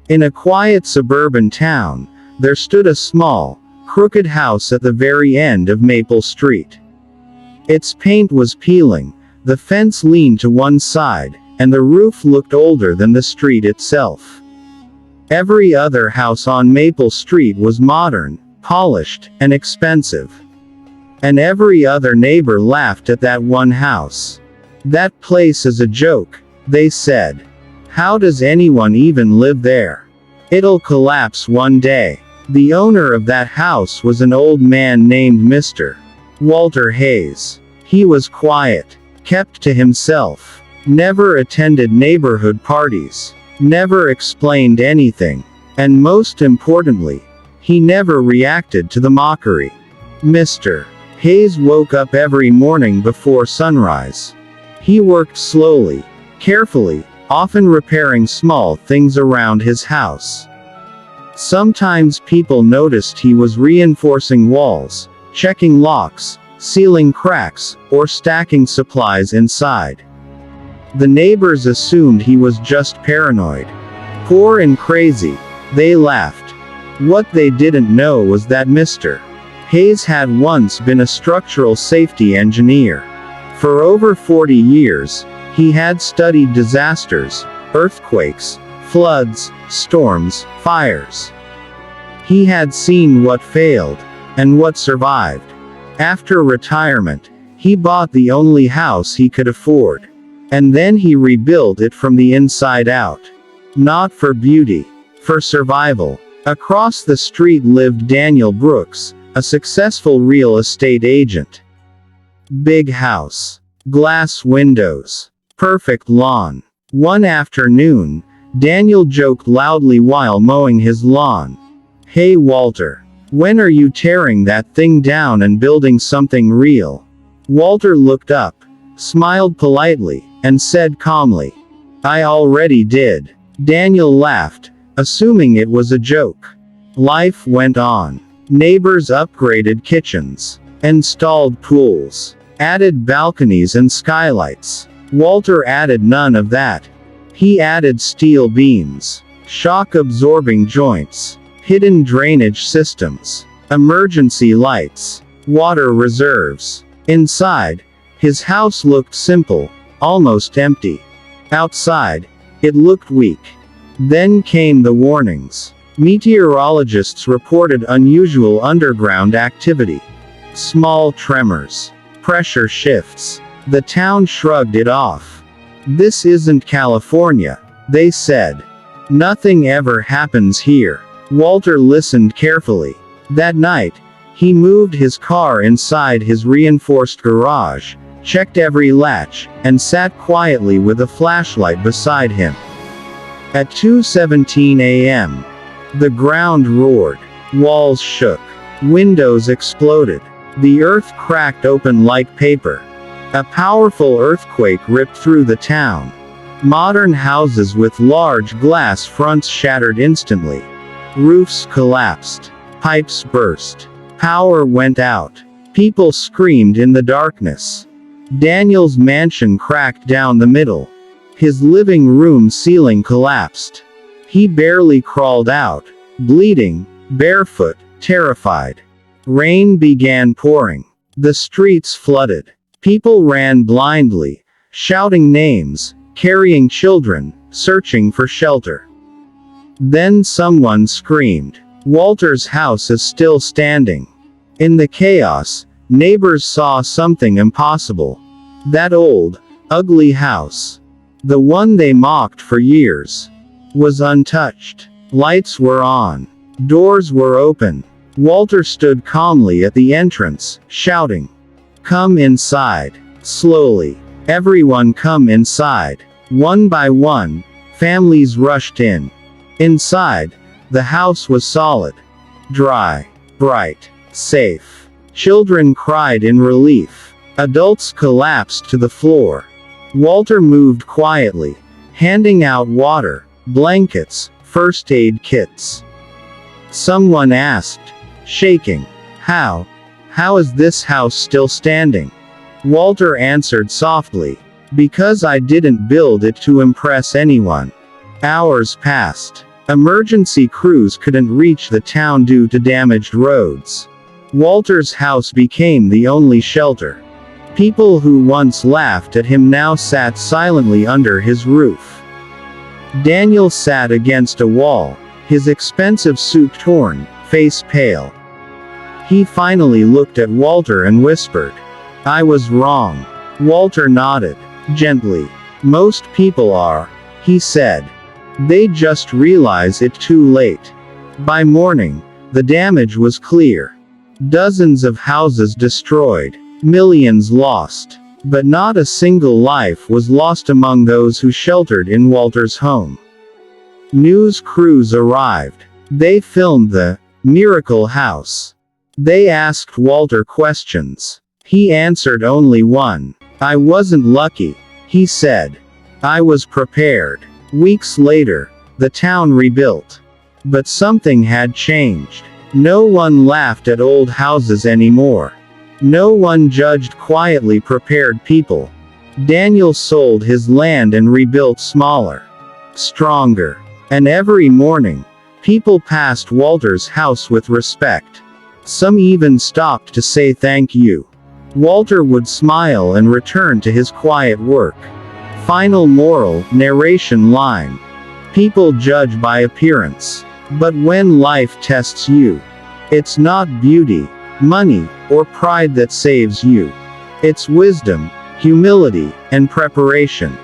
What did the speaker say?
In a quiet suburban town, there stood a small, crooked house at the very end of Maple Street. Its paint was peeling, the fence leaned to one side, and the roof looked older than the street itself. Every other house on Maple Street was modern, polished, and expensive. And every other neighbor laughed at that one house. "That place is a joke," they said. "How does anyone even live there? It'll collapse one day." The owner of that house was an old man named Mr. Walter Hayes. He was quiet, kept to himself, never attended neighborhood parties, never explained anything, and most importantly, he never reacted to the mockery. Mr. Hayes woke up every morning before sunrise. He worked slowly, carefully, often repairing small things around his house. Sometimes people noticed he was reinforcing walls, checking locks, sealing cracks, or stacking supplies inside. The neighbors assumed he was just paranoid. Poor and crazy, they laughed. What they didn't know was that Mr. Hayes had once been a structural safety engineer. For over 40 years, he had studied disasters, earthquakes, floods, storms, fires. He had seen what failed, and what survived. After retirement, he bought the only house he could afford. And then he rebuilt it from the inside out. Not for beauty, for survival. Across the street lived Daniel Brooks, a successful real estate agent. Big house. Glass windows. Perfect lawn. One afternoon, Daniel joked loudly while mowing his lawn. "Hey Walter. When are you tearing that thing down and building something real?" Walter looked up, smiled politely, and said calmly, "I already did." Daniel laughed, assuming it was a joke. Life went on. Neighbors upgraded kitchens, installed pools, added balconies and skylights. Walter added none of that. He added steel beams, shock-absorbing joints, hidden drainage systems, emergency lights, water reserves. Inside, his house looked simple, almost empty. Outside, it looked weak. Then came the warnings. Meteorologists reported unusual underground activity. Small tremors. Pressure shifts. The town shrugged it off. "This isn't California," they said. "Nothing ever happens here." Walter listened carefully. That night, he moved his car inside his reinforced garage, checked every latch, and sat quietly with a flashlight beside him. At 2:17 a.m., the ground roared. Walls shook. Windows exploded. The earth cracked open like paper. A powerful earthquake ripped through the town. Modern houses with large glass fronts shattered instantly. Roofs collapsed. Pipes burst. Power went out. People screamed in the darkness. Daniel's mansion cracked down the middle. His living room ceiling collapsed. He barely crawled out, bleeding, barefoot, terrified. Rain began pouring. The streets flooded. People ran blindly, shouting names, carrying children, searching for shelter. Then someone screamed, "Walter's house is still standing." In the chaos, neighbors saw something impossible. That old, ugly house, the one they mocked for years, was untouched. Lights were on. Doors were open. Walter stood calmly at the entrance, shouting, "Come inside." Slowly. Everyone come inside. One by one, families rushed in. Inside, the house was solid. Dry. Bright. Safe. Children cried in relief. Adults collapsed to the floor. Walter moved quietly, handing out water, blankets, first aid kits. Someone asked, shaking, How is this house still standing?" Walter answered softly, "Because I didn't build it to impress anyone." Hours passed. Emergency crews couldn't reach the town due to damaged roads. Walter's house became the only shelter. People who once laughed at him now sat silently under his roof. Daniel sat against a wall, his expensive suit torn, face pale. He finally looked at Walter and whispered, "I was wrong." Walter nodded, gently. "Most people are," he said. "They just realize it too late." By morning, the damage was clear. Dozens of houses destroyed, millions lost. But not a single life was lost among those who sheltered in Walter's home. News crews arrived. They filmed the miracle house. They asked Walter questions. He answered only one. "I wasn't lucky," he said. "I was prepared." Weeks later, the town rebuilt. But something had changed. No one laughed at old houses anymore. No one judged quietly prepared people. Daniel sold his land and rebuilt smaller, stronger. And every morning, people passed Walter's house with respect. Some even stopped to say thank you. Walter would smile and return to his quiet work. Final moral, narration line. People judge by appearance. But when life tests you, it's not beauty, money, or pride that saves you. It's wisdom, humility, and preparation.